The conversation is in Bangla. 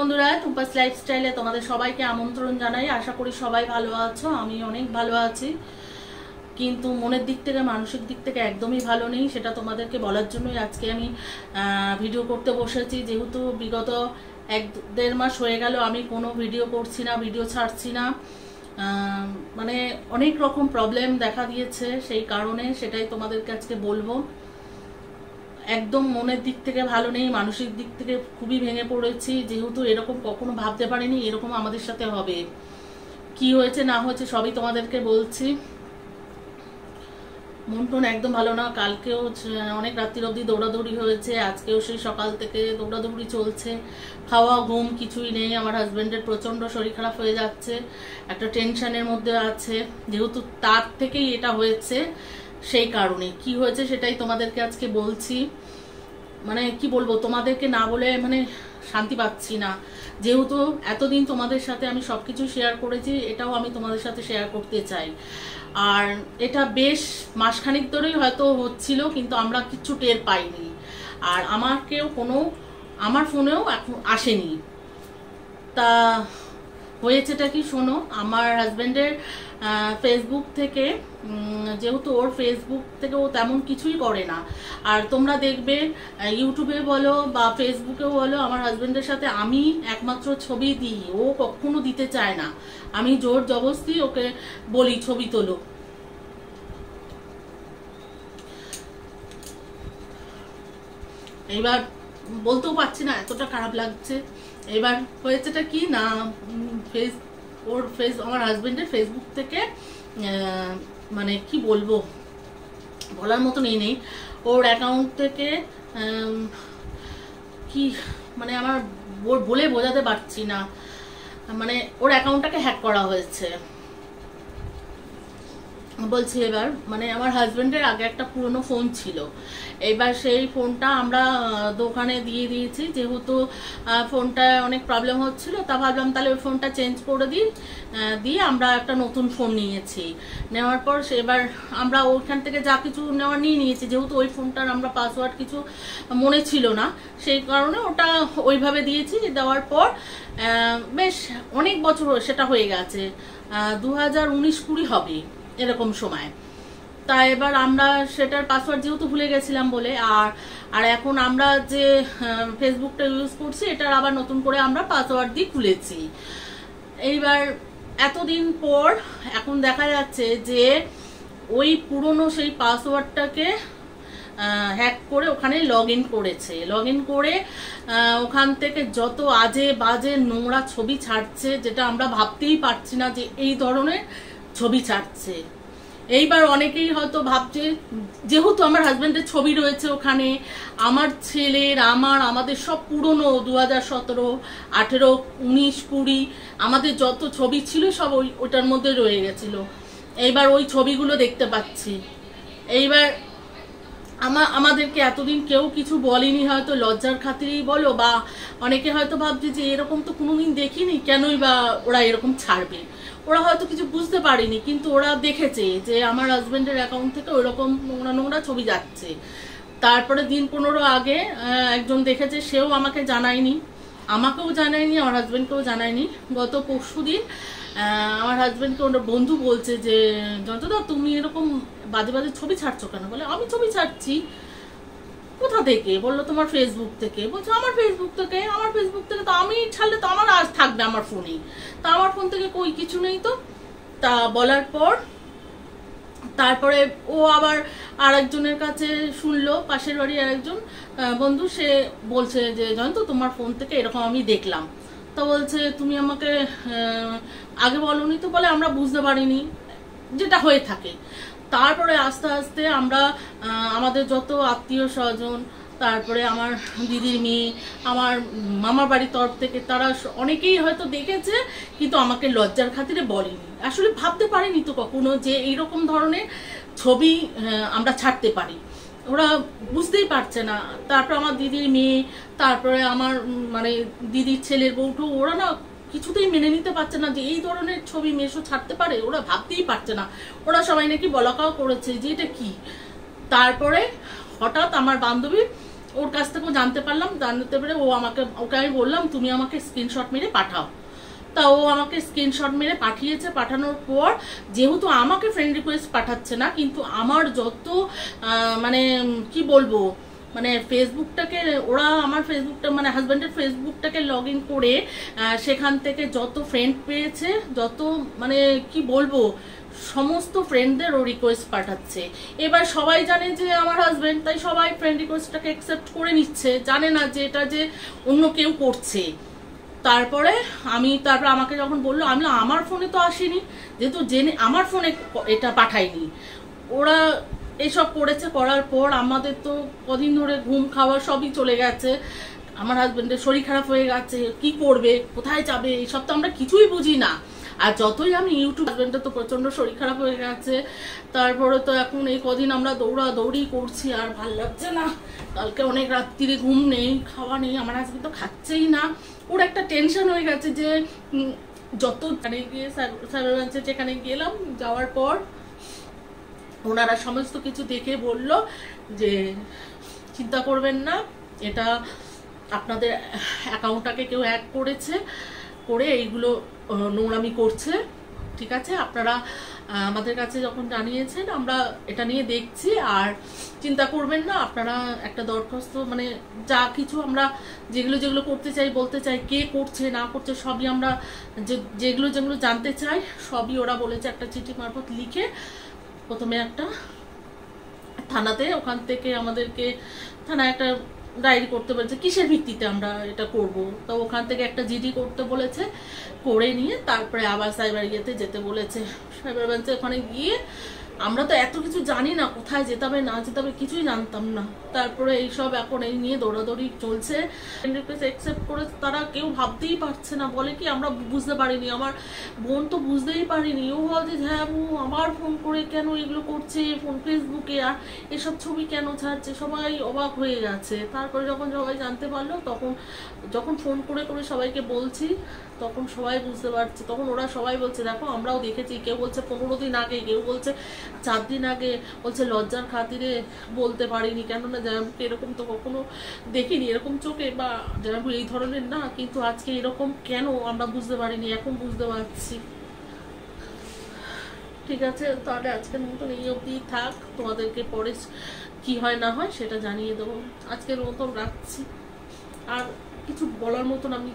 বন্ধুরা, টুম্পাস লাইফস্টাইলে তোমাদের সবাইকে আমন্ত্রণ জানাই। আশা করি সবাই ভালো আছো। আমি অনেক ভালো আছি, কিন্তু মনের দিক থেকে মানসিক দিক থেকে একদমই ভালো নেই। সেটা তোমাদেরকে বলার জন্যই আজকে আমি ভিডিও করতে বসেছি। যেহেতু বিগত 1-1.5 মাস হয়ে গেল আমি কোনো ভিডিও করছি না, ভিডিও ছাড়ছি না। মানে অনেক রকম প্রবলেম দেখা দিয়েছে, সেই কারণে সেটাই তোমাদেরকে আজকে বলবো। একদম মনের দিক থেকে ভালো নেই, মানসিক দিক থেকে খুবই ভেঙে পড়েছি। যেহেতু এরকম কখনো ভাবতে পারিনি এরকম আমাদের সাথে হবে। কি হয়েছে না হয়েছে সবই তোমাদেরকে বলছি। মন টন একদম ভালো না। কালকেও অনেক রাত্রির অবধি দৌড়াদৌড়ি হয়েছে, আজকেও সেই সকাল থেকে দৌড়াদৌড়ি চলছে। খাওয়া ঘুম কিছুই নেই। আমার হাজব্যান্ডের প্রচণ্ড শরীর খারাপ হয়ে যাচ্ছে, একটা টেনশনের মধ্যে আছে। যেহেতু তার থেকেই এটা হয়েছে, সেই কারণে কি হয়েছে সেটাই তোমাদেরকে আজকে বলছি। মানে কি বলবো, তোমাদেরকে না বলে মানে শান্তি পাচ্ছি না। যেহেতু এতদিন তোমাদের সাথে আমি সবকিছু শেয়ার করেছি, এটাও আমি তোমাদের সাথে শেয়ার করতে চাই। আর এটা বেশ মাসখানিক ধরেই হয়তো হচ্ছিল, কিন্তু আমরা কিচ্ছু টের পাইনি। আর আমাকেও আমার ফোনেও এখন আসেনি। তা হয়েছেটা কি শোনো। আমার হাজব্যান্ডের ফেসবুক থেকে, যেহেতু ওর ফেসবুক থেকে ও তেমন কিছুই করে না। আর তোমরা দেখবে ইউটিউবে বলো বা ফেসবুকেও বলো, আমার হাজব্যান্ডের সাথে আমি একমাত্র ছবি দিই, ও কখনো দিতে চায় না। আমি জোর জবরদস্তি ওকে বলি ছবি তোলো। এবার বলতেও পারছি না, এতটা খারাপ লাগছে। এবার হয়েছেটা কি না, আমার হাজবেন্ডের ফেসবুক থেকে মানে কি বলবো, বলার মতো নেই। ওর অ্যাকাউন্ট থেকে কি মানে আমার বলে বোঝাতে পারছি না। মানে ওর অ্যাকাউন্টটাকে হ্যাক করা হয়েছে বলছি। এবার মানে আমার হাজবেন্ডের আগে একটা পুরনো ফোন ছিল, এবার সেই ফোনটা আমরা দোকানে দিয়ে দিয়েছি। যেহেতু ফোনটা অনেক প্রবলেম হচ্ছিল, তা ভাবলাম তাহলে ওই ফোনটা চেঞ্জ করে দিয়ে আমরা একটা নতুন ফোন নিয়েছি। নেওয়ার পর এবার আমরা ওইখান থেকে যা কিছু নেওয়ার নিয়েছি। যেহেতু ওই ফোনটার আমরা পাসওয়ার্ড কিছু মনে ছিল না, সেই কারণে ওটা ওইভাবে দিয়েছি। দেওয়ার পর বেশ অনেক বছর সেটা হয়ে গেছে, 2019-20 হবে এরকম সময়। তা এবার আমরা সেটার পাসওয়ার্ড যেহেতু ভুলে গেছিলাম বলে, আর এখন আমরা যে ফেসবুকটা ইউজ করছি, এটার আবার নতুন করে আমরা পাসওয়ার্ড দিয়ে খুলেছি। এইবার এতদিন পর এখন দেখা যাচ্ছে যে ওই পুরনো সেই পাসওয়ার্ডটাকে হ্যাক করে ওখানে লগ ইন করেছে। লগ ইন করে ওখান থেকে যত আজে বাজে নোংরা ছবি ছাড়ছে, যেটা আমরা ভাবতেই পারছি না যে এই ধরনের ছবি ছাড়ছে। এইবার অনেকেই হয়তো ভাবছে, যেহেতু আমার হাজব্যান্ডের ছবি রয়েছে ওখানে, আমার ছেলের আমাদের সব পুরনো 2017, 18, 19, 20 আমাদের যত ছবি ছিল সব ওইটার মধ্যে রয়ে গেছিল। এইবার ওই ছবিগুলো দেখতে পাচ্ছি। এইবার আমাদেরকে এতদিন কেউ কিছু বলেনি, হয়তো লজ্জার খাতিরেই বলো, বা অনেকে হয়তো ভাবছে যে এরকম তো কোনোদিন দেখিনি, কেনই বা ওরা এরকম ছাড়বে। ওরা হয়তো কিছু বুঝতে পারেনি, কিন্তু ওরা দেখেছে যে আমার হাজবেন্ডের অ্যাকাউন্ট থেকে ওইরকম নোংরা নোংরা ছবি যাচ্ছে। তারপরে দিন 15 আগে একজন দেখেছে, সেও আমাকে জানায়নি, আমাকেও জানায়নি, আমার হাজবেন্ডকেও জানায়নি। গত পরশুদিন আমার হাজবেন্ডকে ওর বন্ধু বলছে যে যতদা তুমি এরকম বাজে বাজে ছবি ছাড়ছো কেন? বলে আমি ছবি ছাড়ছি। কোথা থেকে? বললো তোমার ফেসবুক থেকে। বলছে আমার ফেসবুক থেকে? আমার ফেসবুক থেকে তো আমি ছাড়লে তো আমার আজ থাকবে আমার ফোনেই, তা আমার ফোন থেকে কই কিছু নেই তো। তা বলার পর তারপরে ও আবার আরেকজনের কাছে শুনলো, পাশের বাড়ি আরেকজন বন্ধু, সে বলছে যে জয়ন্ত তোমার ফোন থেকে এরকম আমি দেখলাম। তো বলছে তুমি আমাকে আগে বলোনি তো। বলে আমরা বুঝতে পারিনি, যেটা হয়ে থাকে। তারপরে আস্তে আস্তে আমরা আমাদের যত আত্মীয় স্বজন, তারপরে আমার দিদির মেয়ে, আমার মামার বাড়ির তরফ থেকে, তারা অনেকেই হয়তো দেখেছে, কিন্তু আমাকে লজ্জার খাতিরে বলেনি। আসলে ভাবতে পারিনি তো কখনো যে এইরকম ধরনের ছবি আমরা ছাড়তে পারি। ওরা বুঝতেই পারছে না। তারপর আমার দিদির মেয়ে, তারপরে আমার মানে দিদির ছেলের বউটো, ওরা না কিছুতেই মেনে নিতে পারছে না যে এই ধরনের ছবি মেশো ছাড়তে পারে। ওরা ভাবতেই পারছে না। ওরা সবাই নাকি বলাকাও করেছে যে এটা কি। তারপরে হঠাৎ আমার বান্ধবী ওর কাছ থেকেও জানতে পারলাম, জানতে পেরে ওকে আমি বললাম তুমি আমাকে স্ক্রিনশট মেরে পাঠাও। তা ও আমাকে স্ক্রিনশট মেরে পাঠিয়েছে। পাঠানোর পর যেহেতু আমাকে ফ্রেন্ড রিকোয়েস্ট পাঠাচ্ছে না, কিন্তু আমার যত মানে কি বলবো, মানে ফেসবুকটাকে ওরা আমার ফেসবুকটা মানে হাজব্যান্ডের ফেসবুকটাকে লগ ইন করে সেখান থেকে যত ফ্রেন্ড পেয়েছে, যত মানে কি বলবো সমস্ত ফ্রেন্ডদের ও রিকোয়েস্ট পাঠাচ্ছে। এবার সবাই জানে যে আমার হাজব্যান্ড, তাই সবাই ফ্রেন্ড রিকোয়েস্টটাকে অ্যাকসেপ্ট করে নিচ্ছে, জানে না যে এটা যে অন্য কেউ করছে। তারপরে আমাকে যখন বললো, আমি আমার ফোনে তো আসেনি, যেহেতু জেনে আমার ফোনে এটা পাঠায়নি, ওরা এসব করেছে। করার পর আমাদের তো কদিন ধরে ঘুম খাওয়া সবই চলে গেছে, আমার হাজবেন্ডের শরীর খারাপ হয়ে গেছে, কি করবে, কোথায় যাবে, এইসব তো আমরা কিছুই বুঝি না। আর যতই আমি ইউটিউব, হাজবেন্ডের তো প্রচন্ড শরীর খারাপ হয়ে গেছে, তারপরে তো এখন এই কদিন আমরা দৌড়াদৌড়ি করছি, আর ভাল লাগছে না। কালকে অনেক রাত্রিরে ঘুম নেই, খাওয়া নেই, আমার হাজবেন্ড তো খাচ্ছেই না। ওর একটা টেনশন হয়ে গেছে যে যত গিয়ে সাইবার ব্রাঞ্চে যেখানে গেলাম, যাওয়ার পর ওনারা সমস্ত কিছু দেখে বলল যে চিন্তা করবেন না, এটা আপনাদের অ্যাকাউন্টটাকে কেউ হ্যাক করেছে, করে এইগুলো নোংরামি করছে, ঠিক আছে, আপনারা আমাদের কাছে যখন জানিয়েছেন আমরা এটা নিয়ে দেখছি, আর চিন্তা করবেন না, আপনারা একটা দরখাস্ত মানে যা কিছু আমরা যেগুলো করতে চাই, বলতে চাই, কে করছে না করছে সবই আমরা যেগুলো জানতে চাই সবই ওরা বলেছে একটা চিঠি মারফত লিখে প্রথমে একটা থানাতে, ওখান থেকে আমাদেরকে থানায় একটা ডায়েরি করতে বলেছে, কিসের ভিত্তিতে আমরা এটা করব। তো ওখান থেকে একটা জিডি করতে বলেছে, করে নিয়ে তারপরে আবার সাইবার ইয়েতে যেতে বলেছে, সাইবার ব্রাঞ্চে। ওখানে গিয়ে আমরা তো এত কিছু জানি না, কোথায় যেতে হবে না যেতে হবে কিছুই জানতাম না। তারপরে এইসব এখন এই নিয়ে দৌড়াদৌড়ি চলছে। রিকোয়েস্ট অ্যাকসেপ্ট করে তারা কেউ ভাবতেই পারছে না, বলে কি আমরা বুঝতে পারিনি, আমার বোন তো বুঝতেই পারিনি। ও বলছে হ্যাঁ আমার ফোন করে কেন এগুলো করছে, ফোন ফেসবুকে আর এসব ছবি কেন ছাড়ছে, সবাই অবাক হয়ে গেছে। তারপরে যখন সবাই জানতে পারলো, তখন যখন ফোন করে করে সবাইকে বলছি, তখন সবাই বুঝতে পারছে। তখন ওরা সবাই বলছে দেখো আমরাও দেখেছি, কেউ বলছে 15 দিন আগে, কেউ বলছে 4 দিন আগে, বলছে লজ্জার খাতিরে বলতে পারিনি, কেননা জামাইবাবুকে এরকম তো কখনো দেখিনি, এরকম চোখে, বা জামাইবাবু এই ধরনের না, কিন্তু আজকে এরকম কেন আমরা বুঝতে পারিনি, এখন বুঝতে পারছি। ঠিক আছে, তাহলে আজকের মতন এই অবধি থাক, তোমাদেরকে পরে কি হয় না হয় সেটা জানিয়ে দেবো। আজকের মতন রাখছি, আর কিছু বলার মতন আমি